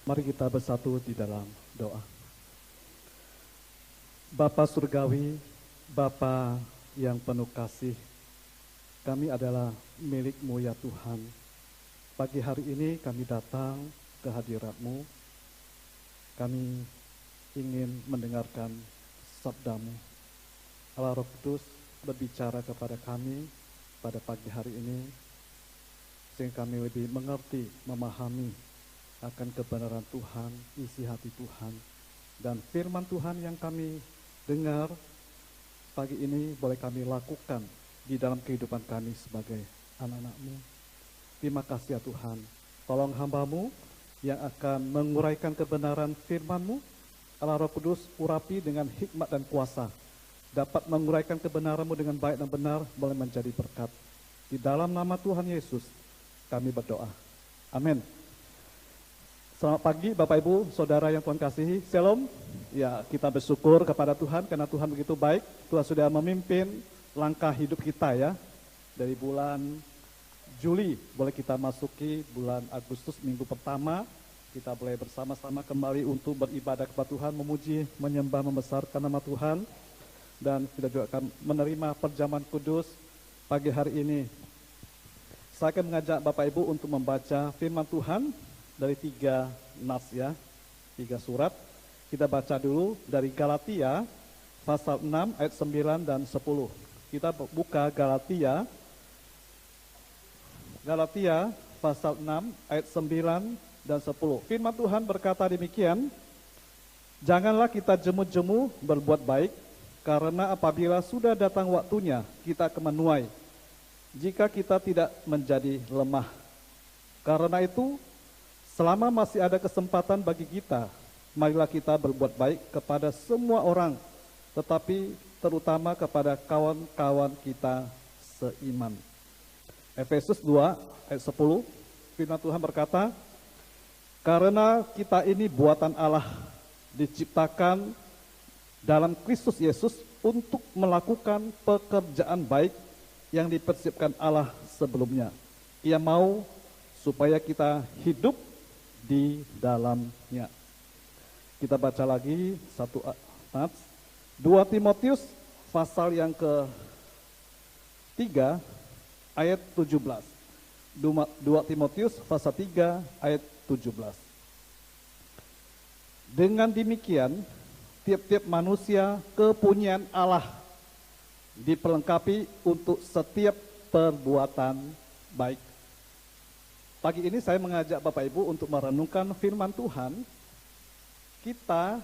Mari kita bersatu di dalam doa. Bapa Surgawi, Bapa yang penuh kasih, kami adalah milik-Mu ya Tuhan. Pagi hari ini kami datang ke hadirat-Mu. Kami ingin mendengarkan sabda-Mu. Allah Roh Kudus berbicara kepada kami pada pagi hari ini, sehingga kami lebih mengerti, memahami akan kebenaran Tuhan, isi hati Tuhan, dan firman Tuhan yang kami dengar pagi ini boleh kami lakukan di dalam kehidupan kami sebagai anak-anak-Mu. Terima kasih ya Tuhan, tolong hamba-Mu yang akan menguraikan kebenaran firman-Mu. Allah Roh Kudus urapi dengan hikmat dan kuasa, dapat menguraikan kebenaran-Mu dengan baik dan benar, boleh menjadi berkat. Di dalam nama Tuhan Yesus kami berdoa, amin. Selamat pagi Bapak Ibu, Saudara yang Tuhan kasihi, Shalom. Ya, kita bersyukur kepada Tuhan karena Tuhan begitu baik. Tuhan sudah memimpin langkah hidup kita ya. Dari bulan Juli boleh kita masuki bulan Agustus minggu pertama. Kita boleh bersama-sama kembali untuk beribadah kepada Tuhan, memuji, menyembah, membesarkan nama Tuhan. Dan kita juga akan menerima perjamuan kudus pagi hari ini. Saya akan mengajak Bapak Ibu untuk membaca firman Tuhan dari 3 nas ya, 3 surat. Kita baca dulu dari Galatia pasal 6 ayat 9 dan 10. Kita buka Galatia pasal 6 ayat 9 dan 10. Firman Tuhan berkata demikian, janganlah kita jemu-jemu berbuat baik, karena apabila sudah datang waktunya kita akan menuai, jika kita tidak menjadi lemah. Karena itu, selama masih ada kesempatan bagi kita, marilah kita berbuat baik kepada semua orang, tetapi terutama kepada kawan-kawan kita seiman. Efesus 2 ayat 10, firman Tuhan berkata, karena kita ini buatan Allah, diciptakan dalam Kristus Yesus untuk melakukan pekerjaan baik yang dipersiapkan Allah sebelumnya. Ia mau supaya kita hidup di dalamnya. Kita baca lagi 2 Timotius pasal yang ke-3 ayat 17. 2 Timotius pasal 3 ayat 17. Dengan demikian, tiap-tiap manusia kepunyaan Allah diperlengkapi untuk setiap perbuatan baik. Pagi ini saya mengajak Bapak Ibu untuk merenungkan firman Tuhan. Kita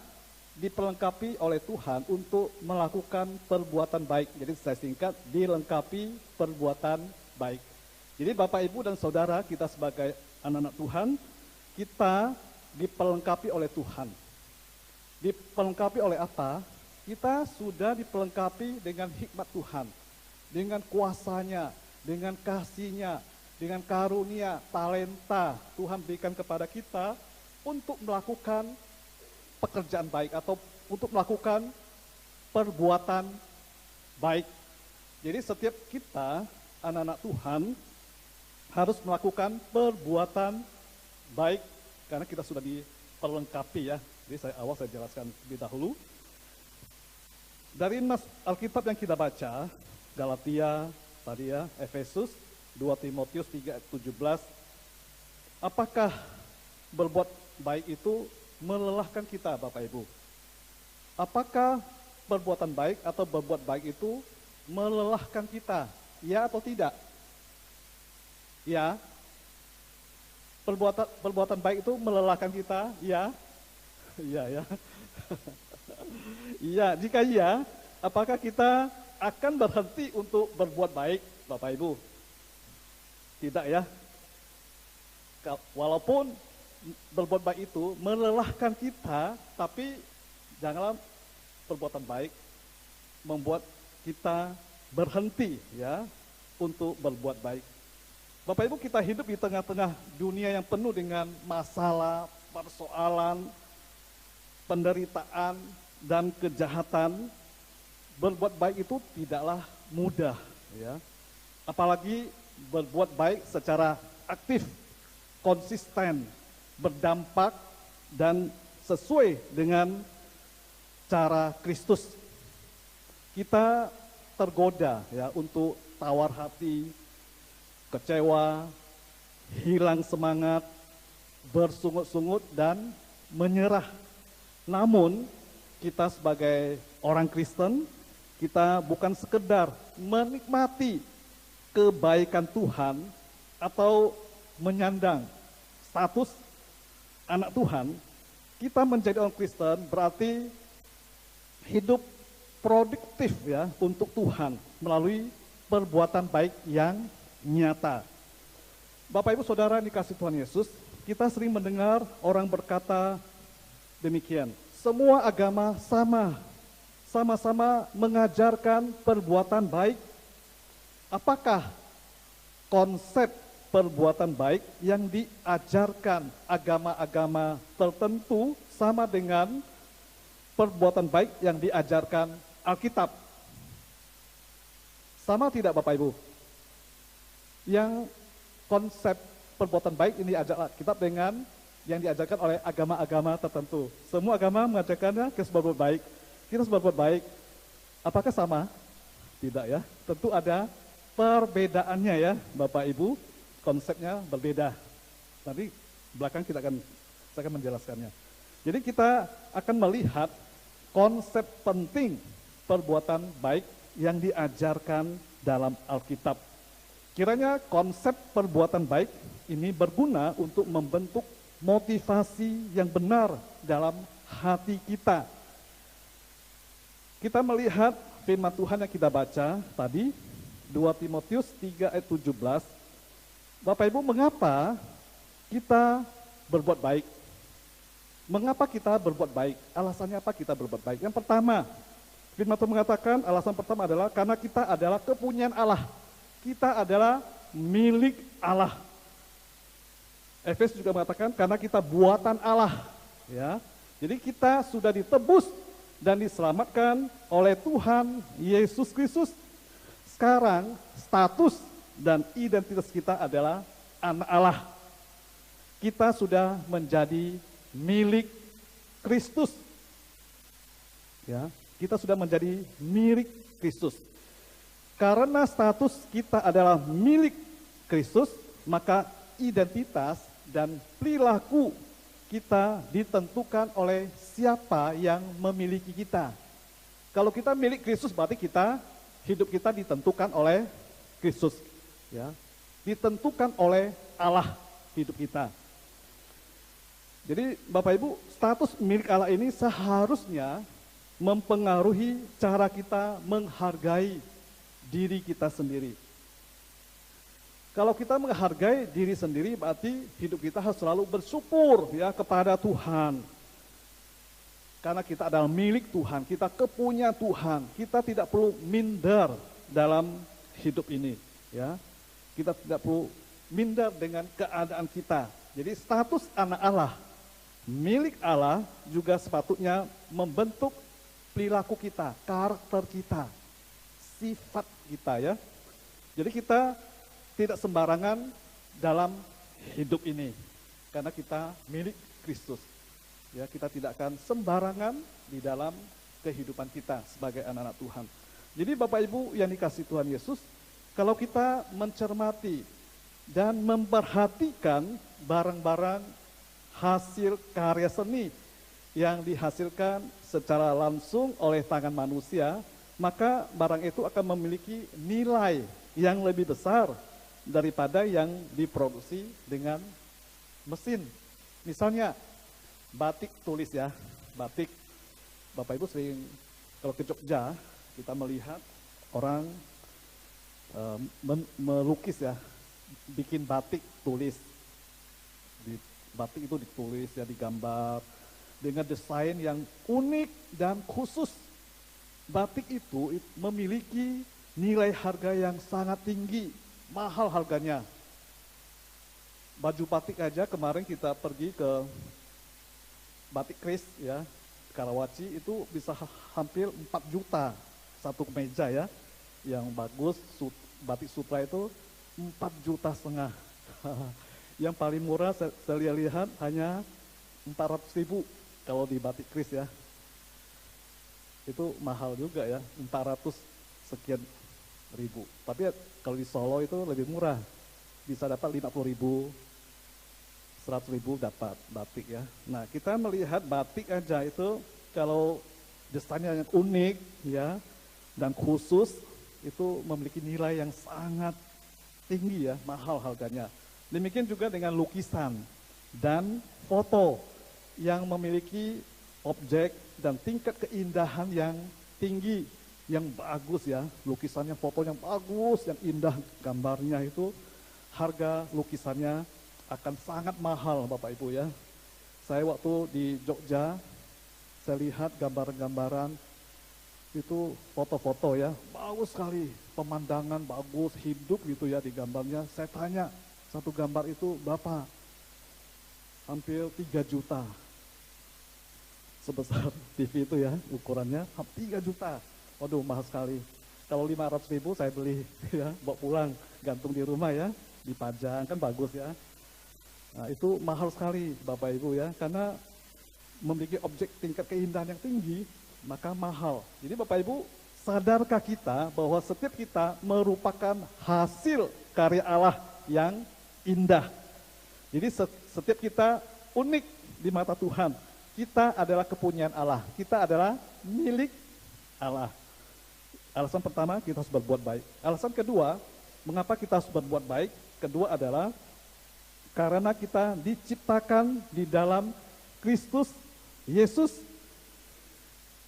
diperlengkapi oleh Tuhan untuk melakukan perbuatan baik. Jadi saya singkat, dilengkapi perbuatan baik. Jadi Bapak Ibu dan Saudara, kita sebagai anak-anak Tuhan, kita diperlengkapi oleh Tuhan. Diperlengkapi oleh apa? Kita sudah diperlengkapi dengan hikmat Tuhan, dengan kuasanya, dengan kasih-Nya, dengan karunia, talenta Tuhan berikan kepada kita untuk melakukan pekerjaan baik atau untuk melakukan perbuatan baik. Jadi setiap kita, anak-anak Tuhan, harus melakukan perbuatan baik karena kita sudah diperlengkapi ya. Jadi saya jelaskan lebih dahulu. Dari nas Alkitab yang kita baca, Galatia tadi ya, Efesus, 2 Timotius 3 ayat 17, apakah berbuat baik itu melelahkan kita Bapak Ibu? Apakah perbuatan baik atau berbuat baik itu melelahkan kita? Ya atau tidak? Ya. Perbuatan baik itu melelahkan kita? Ya. Iya ya. Iya, jika iya, apakah kita akan berhenti untuk berbuat baik Bapak Ibu? Tidak ya. Walaupun berbuat baik itu melelahkan kita, tapi janganlah perbuatan baik membuat kita berhenti ya untuk berbuat baik. Bapak Ibu, kita hidup di tengah-tengah dunia yang penuh dengan masalah, persoalan, penderitaan, dan kejahatan. Berbuat baik itu tidaklah mudah ya. Apalagi berbuat baik secara aktif, konsisten, berdampak dan sesuai dengan cara Kristus. Kita tergoda ya untuk tawar hati, kecewa, hilang semangat, bersungut-sungut dan menyerah. Namun kita sebagai orang Kristen, kita bukan sekedar menikmati kebaikan Tuhan atau menyandang status anak Tuhan. Kita menjadi orang Kristen berarti hidup produktif ya untuk Tuhan melalui perbuatan baik yang nyata. Bapak Ibu Saudara yang dikasihi Tuhan Yesus, kita sering mendengar orang berkata demikian, semua agama sama-sama mengajarkan perbuatan baik. Apakah konsep perbuatan baik yang diajarkan agama-agama tertentu sama dengan perbuatan baik yang diajarkan Alkitab? Sama tidak Bapak Ibu? Yang konsep perbuatan baik ini diajarkan Alkitab dengan yang diajarkan oleh agama-agama tertentu. Semua agama mengajarkannya kita berbuat baik. Kita berbuat baik. Apakah sama? Tidak ya. Tentu ada perbedaannya ya Bapak Ibu. Konsepnya berbeda. Nanti belakang saya akan menjelaskannya. Jadi kita akan melihat konsep penting perbuatan baik yang diajarkan dalam Alkitab. Kiranya konsep perbuatan baik ini berguna untuk membentuk motivasi yang benar dalam hati kita. Kita melihat firman Tuhan yang kita baca tadi, 2 Timotius 3 ayat 17. Bapak Ibu, mengapa kita berbuat baik? Mengapa kita berbuat baik? Alasannya apa kita berbuat baik? Yang pertama, firman Tuhan mengatakan alasan pertama adalah karena kita adalah kepunyaan Allah. Kita adalah milik Allah. Efesus juga mengatakan karena kita buatan Allah. Ya, jadi kita sudah ditebus dan diselamatkan oleh Tuhan Yesus Kristus. Sekarang status dan identitas kita adalah anak Allah. Kita sudah menjadi milik Kristus. Ya, kita sudah menjadi milik Kristus. Karena status kita adalah milik Kristus, maka identitas dan perilaku kita ditentukan oleh siapa yang memiliki kita. Kalau kita milik Kristus berarti hidup kita ditentukan oleh Kristus. Ya, ditentukan oleh Allah hidup kita. Jadi Bapak Ibu, status milik Allah ini seharusnya mempengaruhi cara kita menghargai diri kita sendiri. Kalau kita menghargai diri sendiri berarti hidup kita harus selalu bersyukur ya kepada Tuhan. Karena kita adalah milik Tuhan, kita kepunyaan Tuhan, kita tidak perlu minder dalam hidup ini, ya. Kita tidak perlu minder dengan keadaan kita. Jadi status anak Allah, milik Allah juga sepatutnya membentuk perilaku kita, karakter kita, sifat kita ya. Jadi kita tidak sembarangan dalam hidup ini karena kita milik Kristus. Ya, kita tidak akan sembarangan di dalam kehidupan kita sebagai anak-anak Tuhan. Jadi Bapak Ibu yang dikasihi Tuhan Yesus, kalau kita mencermati dan memperhatikan barang-barang hasil karya seni yang dihasilkan secara langsung oleh tangan manusia, maka barang itu akan memiliki nilai yang lebih besar daripada yang diproduksi dengan mesin. Misalnya batik tulis ya, batik. Bapak Ibu sering kalau ke Jogja kita melihat orang melukis ya, bikin batik tulis. Di batik itu ditulis ya, digambar dengan desain yang unik dan khusus. Batik itu memiliki nilai harga yang sangat tinggi, mahal harganya. Baju batik aja kemarin kita pergi ke Batik Kris ya, Karawaci itu bisa hampir 4 juta satu kemeja ya. Yang bagus batik sutra itu 4,5 juta. Yang paling murah saya lihat hanya 400.000 kalau di batik kris ya. Itu mahal juga ya, 400 sekian ribu. Tapi kalau di Solo itu lebih murah, bisa dapat 50.000, 100.000 dapat batik ya. Nah, kita melihat batik aja itu kalau desainnya yang unik ya dan khusus itu memiliki nilai yang sangat tinggi ya, mahal harganya. Demikian juga dengan lukisan dan foto yang memiliki objek dan tingkat keindahan yang tinggi, yang bagus ya, lukisannya, fotonya bagus, yang indah gambarnya itu, harga lukisannya akan sangat mahal Bapak Ibu ya. Saya waktu di Jogja, saya lihat gambaran-gambaran itu, foto-foto ya, bagus sekali, pemandangan bagus, hidup gitu ya di gambarnya. Saya tanya, satu gambar itu Bapak, hampir 3 juta. Sebesar TV itu ya, ukurannya 3 juta. Waduh, mahal sekali. Kalau 500.000 saya beli ya, bawa pulang, gantung di rumah ya, dipajang, kan bagus ya. Nah, itu mahal sekali Bapak Ibu ya, karena memiliki objek tingkat keindahan yang tinggi, maka mahal. Jadi Bapak Ibu, sadarkah kita bahwa setiap kita merupakan hasil karya Allah yang indah. Jadi setiap kita unik di mata Tuhan. Kita adalah kepunyaan Allah. Kita adalah milik Allah. Alasan pertama, kita harus berbuat baik. Alasan kedua, mengapa kita harus berbuat baik? Kedua adalah karena kita diciptakan di dalam Kristus Yesus.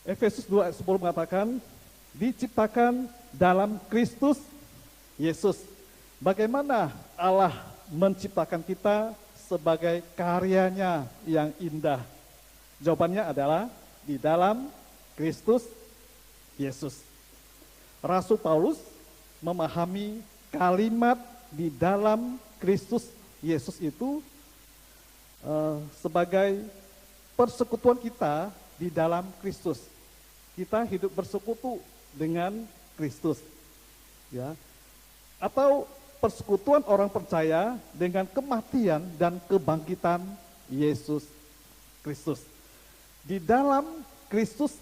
Efesus 2 ayat 10 mengatakan, diciptakan dalam Kristus Yesus. Bagaimana Allah menciptakan kita sebagai karyanya yang indah? Jawabannya adalah di dalam Kristus Yesus. Rasul Paulus memahami kalimat di dalam Kristus Yesus itu sebagai persekutuan kita di dalam Kristus. Kita hidup bersekutu dengan Kristus. Ya. Atau persekutuan orang percaya dengan kematian dan kebangkitan Yesus Kristus. Di dalam Kristus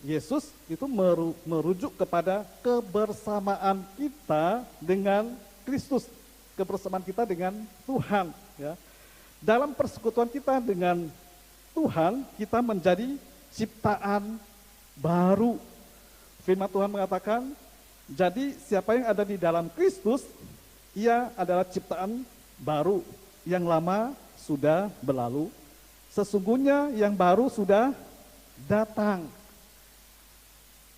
Yesus itu merujuk kepada kebersamaan kita dengan Kristus, kebersamaan kita dengan Tuhan. Ya. Dalam persekutuan kita dengan Tuhan, kita menjadi ciptaan baru. Firman Tuhan mengatakan, jadi siapa yang ada di dalam Kristus, ia adalah ciptaan baru, yang lama sudah berlalu. Sesungguhnya yang baru sudah datang.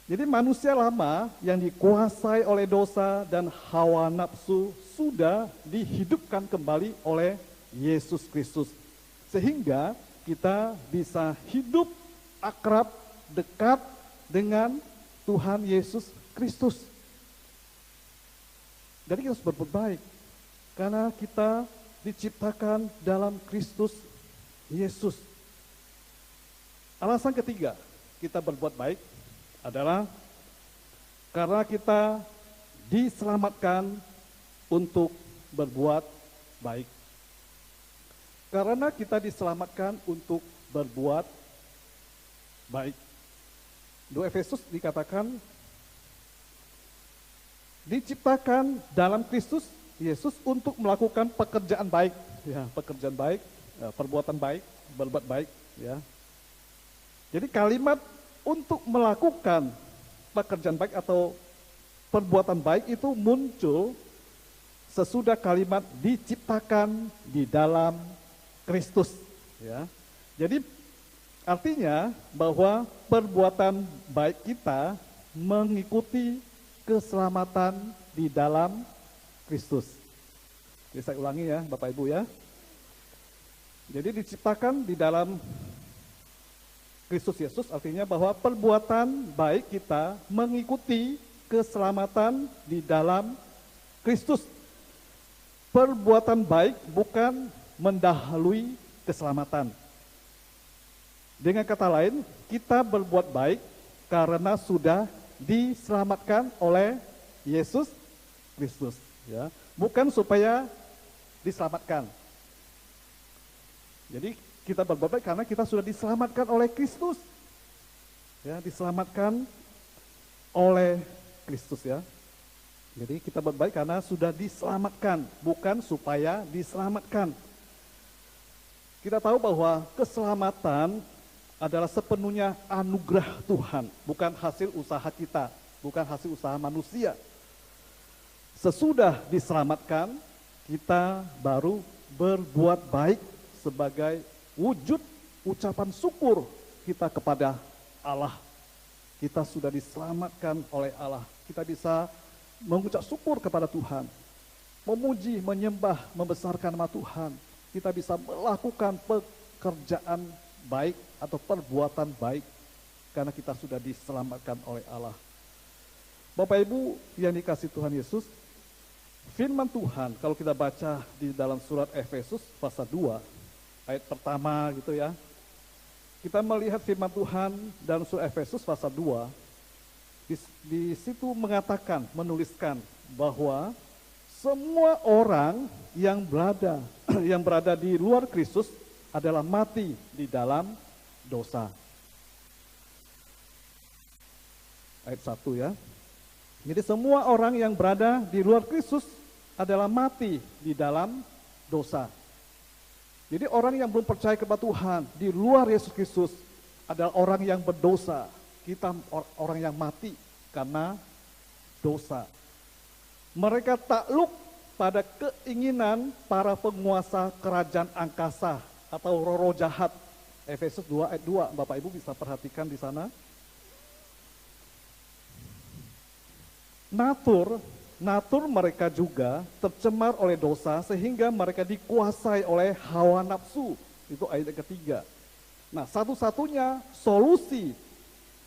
Jadi manusia lama yang dikuasai oleh dosa dan hawa nafsu sudah dihidupkan kembali oleh Yesus Kristus. Sehingga kita bisa hidup akrab, dekat dengan Tuhan Yesus Kristus. Jadi kita harus berbuat baik. Karena kita diciptakan dalam Kristus Yesus. Alasan ketiga kita berbuat baik adalah karena kita diselamatkan untuk berbuat baik. Karena kita diselamatkan untuk berbuat baik. Di Efesus dikatakan diciptakan dalam Kristus Yesus untuk melakukan pekerjaan baik, ya, pekerjaan baik, perbuatan baik, berbuat baik, ya. Jadi kalimat untuk melakukan pekerjaan baik atau perbuatan baik itu muncul sesudah kalimat diciptakan di dalam Kristus, ya. Jadi artinya bahwa perbuatan baik kita mengikuti keselamatan di dalam Kristus. Jadi saya ulangi ya Bapak Ibu ya. Jadi diciptakan di dalam Kristus Yesus artinya bahwa perbuatan baik kita mengikuti keselamatan di dalam Kristus. Perbuatan baik bukan mendahului keselamatan. Dengan kata lain, kita berbuat baik karena sudah diselamatkan oleh Yesus Kristus, ya. Bukan supaya diselamatkan. Jadi Kita berbuat baik karena kita sudah diselamatkan oleh Kristus. Ya, diselamatkan oleh Kristus ya. Jadi kita berbuat baik karena sudah diselamatkan, bukan supaya diselamatkan. Kita tahu bahwa keselamatan adalah sepenuhnya anugerah Tuhan, bukan hasil usaha kita, bukan hasil usaha manusia. Sesudah diselamatkan, kita baru berbuat baik sebagai wujud ucapan syukur kita kepada Allah. Kita sudah diselamatkan oleh Allah. Kita bisa mengucap syukur kepada Tuhan, memuji, menyembah, membesarkan nama Tuhan. Kita bisa melakukan pekerjaan baik atau perbuatan baik karena kita sudah diselamatkan oleh Allah. Bapak Ibu yang dikasihi Tuhan Yesus, firman Tuhan kalau kita baca di dalam surat Efesus pasal 2 ayat pertama gitu ya. Kita melihat firman Tuhan dalam surat Efesus pasal 2, di situ mengatakan, menuliskan bahwa semua orang yang berada di luar Kristus adalah mati di dalam dosa. Ayat 1 ya. Jadi semua orang yang berada di luar Kristus adalah mati di dalam dosa. Jadi orang yang belum percaya kepada Tuhan di luar Yesus Kristus adalah orang yang berdosa. Kita orang yang mati karena dosa. Mereka takluk pada keinginan para penguasa kerajaan angkasa atau roh-roh jahat. Efesus 2 ayat 2, Bapak Ibu bisa perhatikan di sana. Natur mereka juga tercemar oleh dosa sehingga mereka dikuasai oleh hawa nafsu. Itu ayat ketiga. Nah, satu-satunya solusi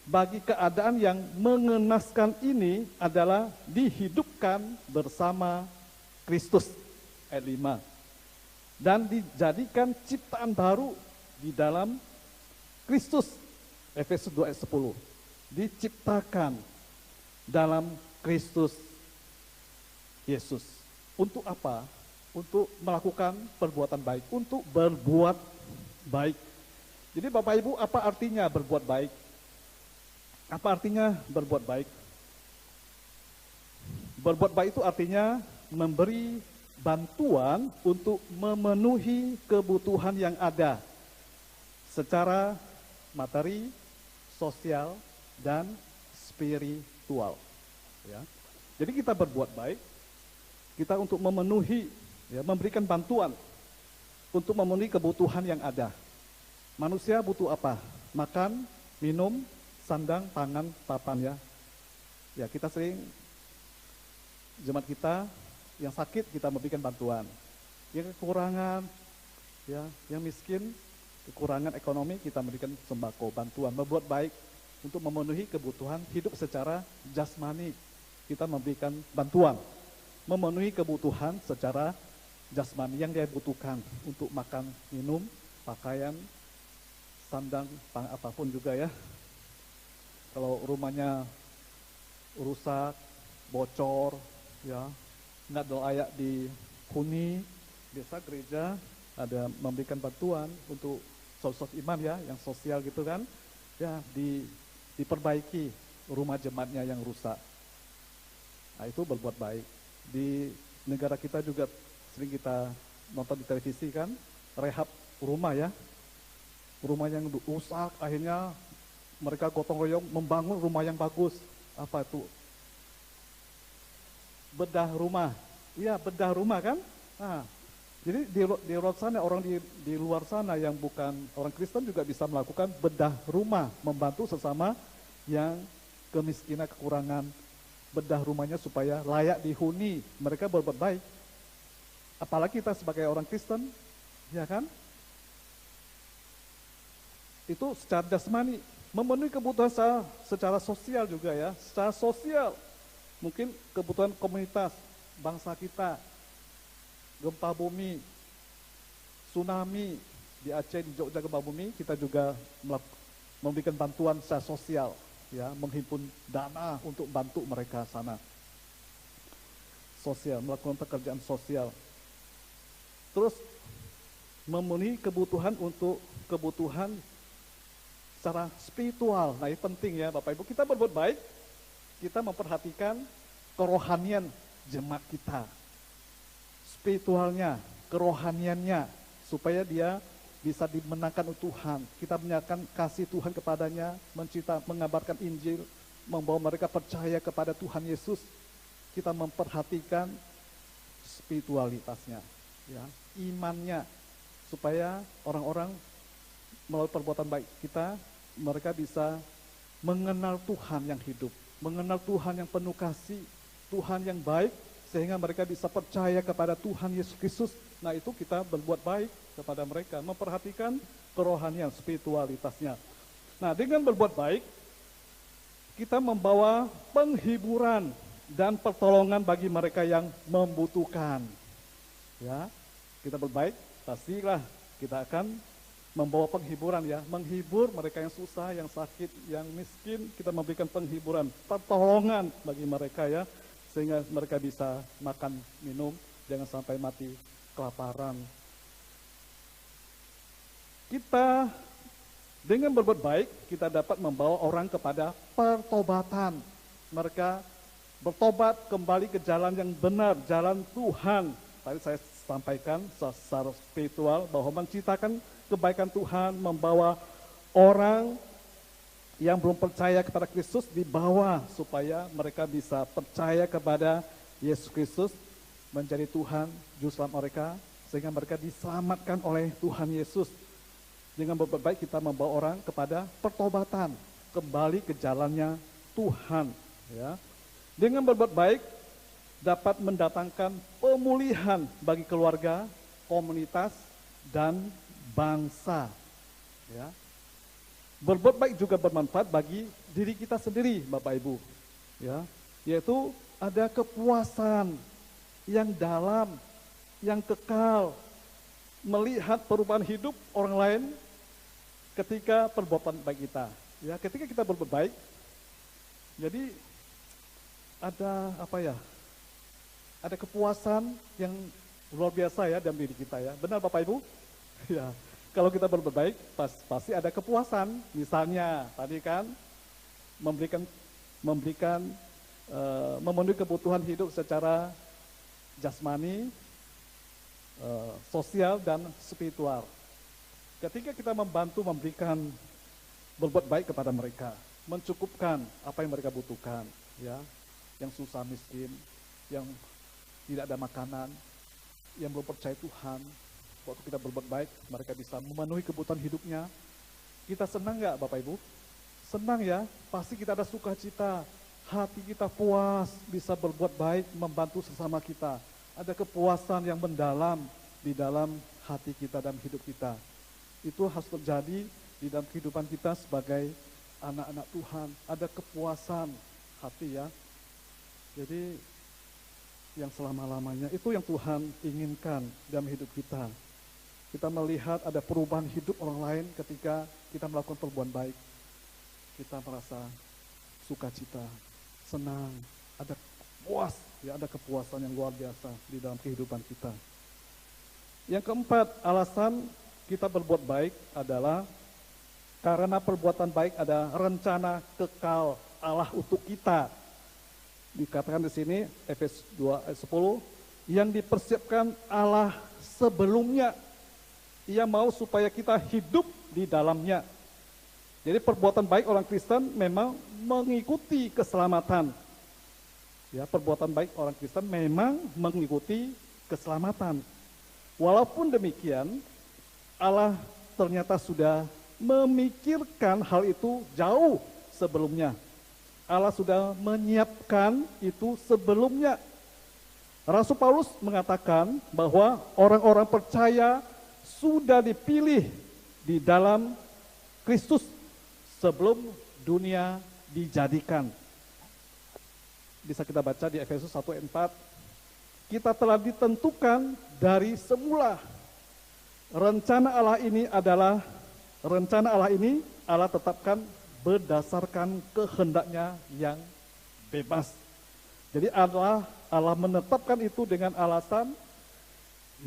bagi keadaan yang mengenaskan ini adalah dihidupkan bersama Kristus. Ayat 5. Dan dijadikan ciptaan baru di dalam Kristus. Efesus 2 ayat 10. Diciptakan dalam Kristus Yesus. Untuk apa? Untuk melakukan perbuatan baik, untuk berbuat baik. Jadi Bapak Ibu, apa artinya berbuat baik? Apa artinya berbuat baik? Berbuat baik itu artinya memberi bantuan untuk memenuhi kebutuhan yang ada secara materi, sosial, dan spiritual. Ya. Jadi kita berbuat baik, kita untuk memenuhi, ya, memberikan bantuan untuk memenuhi kebutuhan yang ada. Manusia butuh apa? Makan, minum, sandang, pangan, papan ya. Ya, kita sering, jemaat kita yang sakit kita memberikan bantuan. Yang kekurangan, ya, yang miskin, kekurangan ekonomi kita memberikan sembako, bantuan, berbuat baik untuk memenuhi kebutuhan hidup secara jasmani. Kita memberikan bantuan, memenuhi kebutuhan secara jasmani yang dia butuhkan untuk makan, minum, pakaian, sandang, apapun juga ya. Kalau rumahnya rusak, bocor, ya, nggak layak dihuni, biasa gereja ada memberikan bantuan untuk sos iman ya, yang sosial gitu kan, ya diperbaiki rumah jemaatnya yang rusak. Nah, itu berbuat baik. Di negara kita juga sering kita nonton di televisi kan, rehab rumah ya. Rumah yang rusak, akhirnya mereka gotong royong membangun rumah yang bagus. Apa itu? Bedah rumah. Iya, bedah rumah kan? Nah, jadi di luar sana, orang di luar sana yang bukan orang Kristen juga bisa melakukan bedah rumah, membantu sesama yang kemiskinan, kekurangan, bedah rumahnya supaya layak dihuni. Mereka berbuat baik. Apalagi kita sebagai orang Kristen, ya kan? Itu secara jasmani, memenuhi kebutuhan secara sosial juga ya, secara sosial. Mungkin kebutuhan komunitas, bangsa kita, gempa bumi, tsunami di Aceh, di Jogja gempa bumi, kita juga memberikan bantuan secara sosial. Ya, menghimpun dana untuk bantu mereka sana. Sosial, melakukan pekerjaan sosial. Terus memenuhi kebutuhan untuk kebutuhan secara spiritual. Nah, ini penting ya Bapak Ibu, kita berbuat baik, kita memperhatikan kerohanian jemaat kita, spiritualnya, kerohaniannya, supaya dia bisa dimenangkan untuk Tuhan. Kita menyatakan kasih Tuhan kepadanya, mengabarkan Injil, membawa mereka percaya kepada Tuhan Yesus. Kita memperhatikan spiritualitasnya, ya, imannya, supaya orang-orang melalui perbuatan baik kita, mereka bisa mengenal Tuhan yang hidup, mengenal Tuhan yang penuh kasih, Tuhan yang baik, sehingga mereka bisa percaya kepada Tuhan Yesus Kristus. Nah, itu kita berbuat baik kepada mereka, memperhatikan kerohanian, spiritualitasnya. Nah, dengan berbuat baik, kita membawa penghiburan dan pertolongan bagi mereka yang membutuhkan. Ya, kita berbaik, pastilah kita akan membawa penghiburan, ya, menghibur mereka yang susah, yang sakit, yang miskin. Kita memberikan penghiburan, pertolongan bagi mereka, ya, sehingga mereka bisa makan, minum, jangan sampai mati kelaparan. Kita dengan berbuat baik, kita dapat membawa orang kepada pertobatan. Mereka bertobat kembali ke jalan yang benar, jalan Tuhan. Tadi saya sampaikan secara spiritual bahwa menciptakan kebaikan Tuhan, membawa orang yang belum percaya kepada Kristus dibawa supaya mereka bisa percaya kepada Yesus Kristus, menjadi Tuhan, juru selamat mereka, sehingga mereka diselamatkan oleh Tuhan Yesus. Dengan berbuat baik kita membawa orang kepada pertobatan, kembali ke jalannya Tuhan. Ya. Dengan berbuat baik dapat mendatangkan pemulihan bagi keluarga, komunitas, dan bangsa. Ya. Berbuat baik juga bermanfaat bagi diri kita sendiri, Bapak Ibu. Ya. Yaitu ada kepuasan yang dalam, yang kekal, melihat perubahan hidup orang lain ketika perbuatan baik kita. Ya, ketika kita berbuat baik, jadi ada apa ya? Ada kepuasan yang luar biasa ya dalam diri kita, ya. Benar Bapak Ibu? Ya. Kalau kita berbuat baik, pasti ada kepuasan. Misalnya tadi kan memenuhi kebutuhan hidup secara jasmani, sosial, dan spiritual. Ketika kita membantu berbuat baik kepada mereka, mencukupkan apa yang mereka butuhkan, ya, yang susah miskin, yang tidak ada makanan, yang belum percaya Tuhan, waktu kita berbuat baik, mereka bisa memenuhi kebutuhan hidupnya. Kita senang nggak Bapak Ibu? Senang ya, pasti kita ada sukacita, hati kita puas, bisa berbuat baik, membantu sesama kita. Ada kepuasan yang mendalam di dalam hati kita dan hidup kita. Itu harus terjadi di dalam kehidupan kita sebagai anak-anak Tuhan. Ada kepuasan hati, ya. Jadi yang selama-lamanya itu yang Tuhan inginkan dalam hidup kita. Kita melihat ada perubahan hidup orang lain ketika kita melakukan perbuatan baik. Kita merasa sukacita, senang, ada puas, ya, ada kepuasan yang luar biasa di dalam kehidupan kita. Yang keempat, alasan kita berbuat baik adalah karena perbuatan baik ada rencana kekal Allah untuk kita. Dikatakan di sini Efesus 2 ayat 10, yang dipersiapkan Allah sebelumnya. Ia mau supaya kita hidup di dalamnya. Jadi perbuatan baik orang Kristen memang mengikuti keselamatan. Ya, perbuatan baik orang Kristen memang mengikuti keselamatan. Walaupun demikian, Allah ternyata sudah memikirkan hal itu jauh sebelumnya. Allah sudah menyiapkan itu sebelumnya. Rasul Paulus mengatakan bahwa orang-orang percaya sudah dipilih di dalam Kristus sebelum dunia dijadikan. Bisa kita baca di Efesus 1 ayat 4. Kita telah ditentukan dari semula. Rencana Allah ini Allah tetapkan berdasarkan kehendaknya yang bebas. Jadi Allah menetapkan itu dengan alasan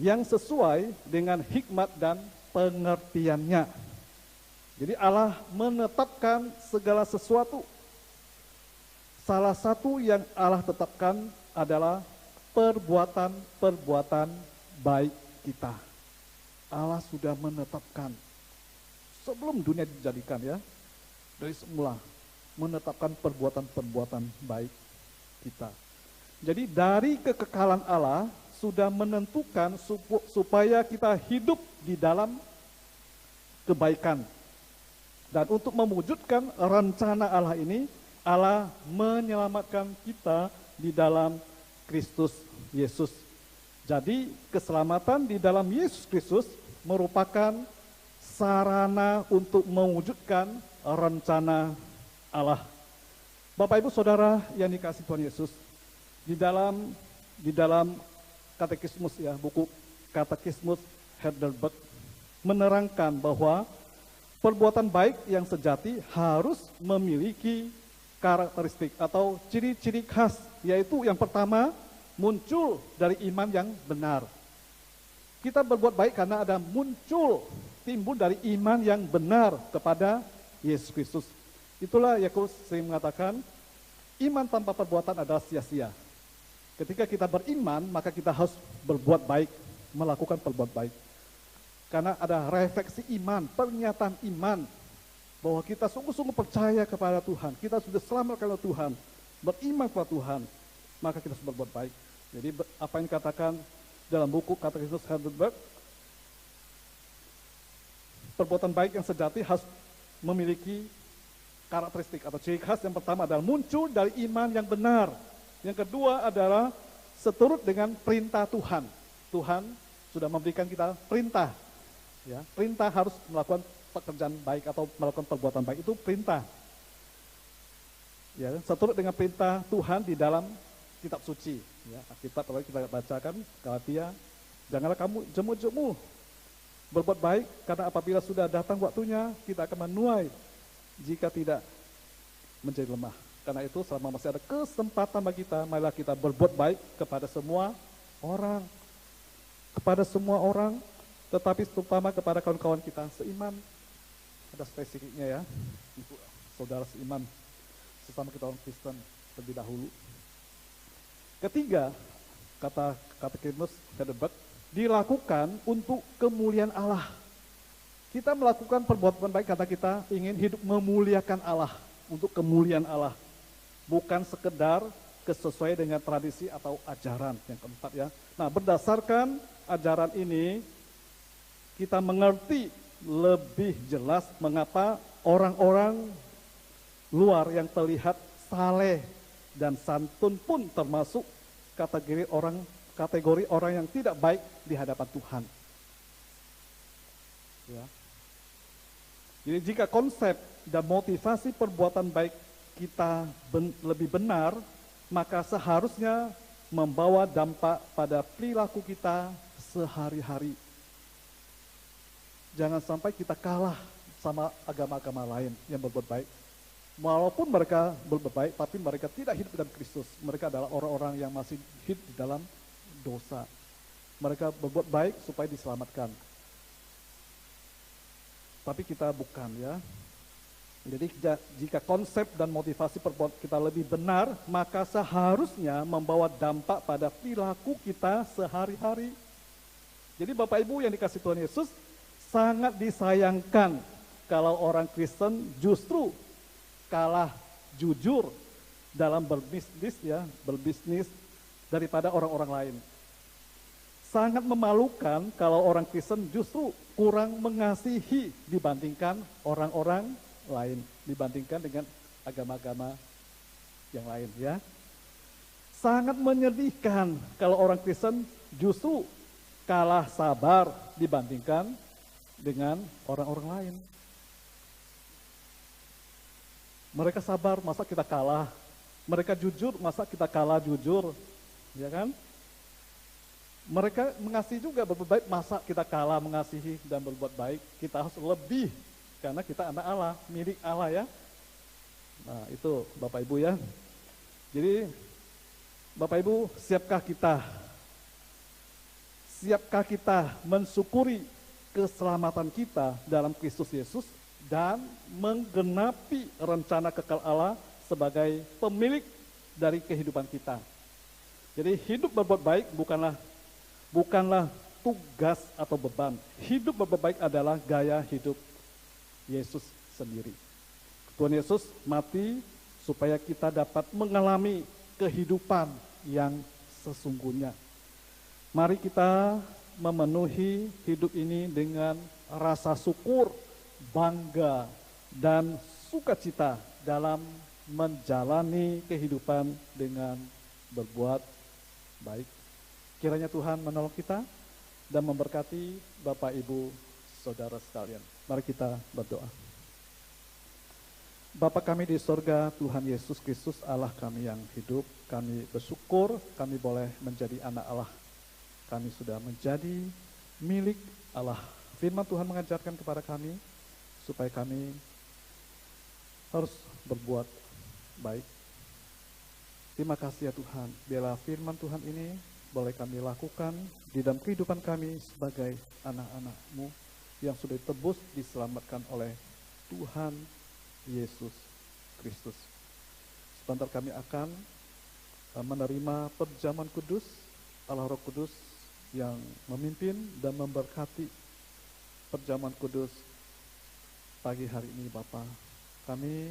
yang sesuai dengan hikmat dan pengertiannya. Jadi Allah menetapkan segala sesuatu. Salah satu yang Allah tetapkan adalah perbuatan-perbuatan baik kita. Allah sudah menetapkan sebelum dunia dijadikan ya, dari semula menetapkan perbuatan-perbuatan baik kita. Jadi dari kekekalan Allah sudah menentukan supaya kita hidup di dalam kebaikan. Dan untuk mewujudkan rencana Allah ini, Allah menyelamatkan kita di dalam Kristus Yesus. Jadi keselamatan di dalam Yesus Kristus merupakan sarana untuk mewujudkan rencana Allah. Bapak Ibu Saudara yang dikasihi Tuhan Yesus, di dalam katekismus ya, buku Katekismus Heidelberg menerangkan bahwa perbuatan baik yang sejati harus memiliki karakteristik atau ciri-ciri khas, yaitu yang pertama muncul dari iman yang benar. Kita berbuat baik karena ada timbul dari iman yang benar kepada Yesus Kristus. Itulah Yakobus sering mengatakan, iman tanpa perbuatan adalah sia-sia. Ketika kita beriman, maka kita harus berbuat baik, melakukan perbuatan baik. Karena ada refleksi iman, pernyataan iman, bahwa kita sungguh-sungguh percaya kepada Tuhan, kita sudah selamat kepada Tuhan, beriman kepada Tuhan, maka kita harus berbuat baik. Jadi apa yang dikatakan dalam buku Katekismus Heidelberg, perbuatan baik yang sejati harus memiliki karakteristik atau ciri khas. Yang pertama adalah muncul dari iman yang benar. Yang kedua adalah seturut dengan perintah Tuhan. Tuhan sudah memberikan kita perintah. Ya, perintah harus melakukan pekerjaan baik atau melakukan perbuatan baik, itu perintah. Ya, seturut dengan perintah Tuhan di dalam kitab suci. Ya, Alkitab kita bacakan Galatia, janganlah kamu jemu-jemu berbuat baik, karena apabila sudah datang waktunya kita akan menuai jika tidak menjadi lemah. Karena itu selama masih ada kesempatan bagi kita, marilah kita berbuat baik kepada semua orang. Kepada semua orang, tetapi terutama kepada kawan-kawan kita seiman. Ada spesifiknya ya, ibu saudara seiman, sesama kita orang Kristen terlebih dahulu. Ketiga, kata Katekismus Heidelberg, dilakukan untuk kemuliaan Allah. Kita melakukan perbuatan baik karena kita ingin hidup memuliakan Allah, untuk kemuliaan Allah. Bukan sekedar sesuai dengan tradisi atau ajaran. Yang keempat ya. Nah, berdasarkan ajaran ini, kita mengerti lebih jelas mengapa orang-orang luar yang terlihat saleh dan santun pun termasuk kategori orang yang tidak baik di hadapan Tuhan. Ya. Jadi jika konsep dan motivasi perbuatan baik kita lebih benar, maka seharusnya membawa dampak pada perilaku kita sehari-hari. Jangan sampai kita kalah sama agama-agama lain yang berbuat baik. Walaupun mereka berbuat baik, tapi mereka tidak hidup dalam Kristus. Mereka adalah orang-orang yang masih hidup di dalam dosa. Mereka berbuat baik supaya diselamatkan. Tapi kita bukan ya. Jadi jika konsep dan motivasi perbuatan kita lebih benar, maka seharusnya membawa dampak pada perilaku kita sehari-hari. Jadi Bapak Ibu yang dikasihi Tuhan Yesus, sangat disayangkan kalau orang Kristen justru kalah jujur dalam berbisnis daripada orang-orang lain. Sangat memalukan kalau orang Kristen justru kurang mengasihi dibandingkan orang-orang lain, dibandingkan dengan agama-agama yang lain ya. Sangat menyedihkan kalau orang Kristen justru kalah sabar dibandingkan dengan orang-orang lain. Mereka sabar, masa kita kalah? Mereka jujur, masa kita kalah jujur? Ya kan? Mereka mengasihi juga berbuat baik, masa kita kalah mengasihi dan berbuat baik? Kita harus lebih, karena kita anak Allah, milik Allah ya. Nah itu Bapak Ibu ya. Jadi Bapak Ibu, siapkah kita Siapkah kita mensyukuri keselamatan kita dalam Kristus Yesus dan menggenapi rencana kekal Allah sebagai pemilik dari kehidupan kita. Jadi hidup berbuat baik bukanlah tugas atau beban. Hidup berbuat baik adalah gaya hidup Yesus sendiri. Tuhan Yesus mati supaya kita dapat mengalami kehidupan yang sesungguhnya. Mari kita memenuhi hidup ini dengan rasa syukur, bangga, dan sukacita dalam menjalani kehidupan dengan berbuat baik. Kiranya Tuhan menolong kita dan memberkati Bapak, Ibu, Saudara sekalian. Mari kita berdoa. Bapa kami di sorga, Tuhan Yesus Kristus, Allah kami yang hidup, kami bersyukur kami boleh menjadi anak Allah. Kami sudah menjadi milik Allah. Firman Tuhan mengajarkan kepada kami supaya kami harus berbuat baik. Terima kasih ya Tuhan, biarlah firman Tuhan ini boleh kami lakukan di dalam kehidupan kami sebagai anak-anak-Mu yang sudah ditebus, diselamatkan oleh Tuhan Yesus Kristus. Sebentar kami akan menerima perjamuan kudus, Allah Roh Kudus yang memimpin dan memberkati perjamuan kudus pagi hari ini Bapa. Kami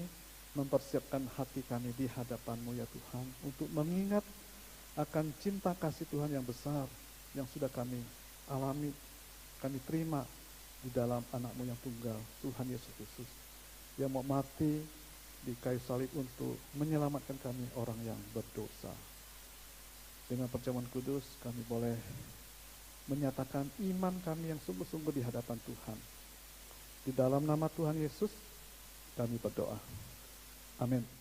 mempersiapkan hati kami di hadapan-Mu ya Tuhan, untuk mengingat akan cinta kasih Tuhan yang besar, yang sudah kami alami, kami terima di dalam anak-Mu yang tunggal, Tuhan Yesus Kristus, yang mau mati di kayu salib untuk menyelamatkan kami orang yang berdosa. Dengan perjamuan kudus kami boleh menyatakan iman kami yang sungguh-sungguh di hadapan Tuhan. Di dalam nama Tuhan Yesus kami berdoa. Amin.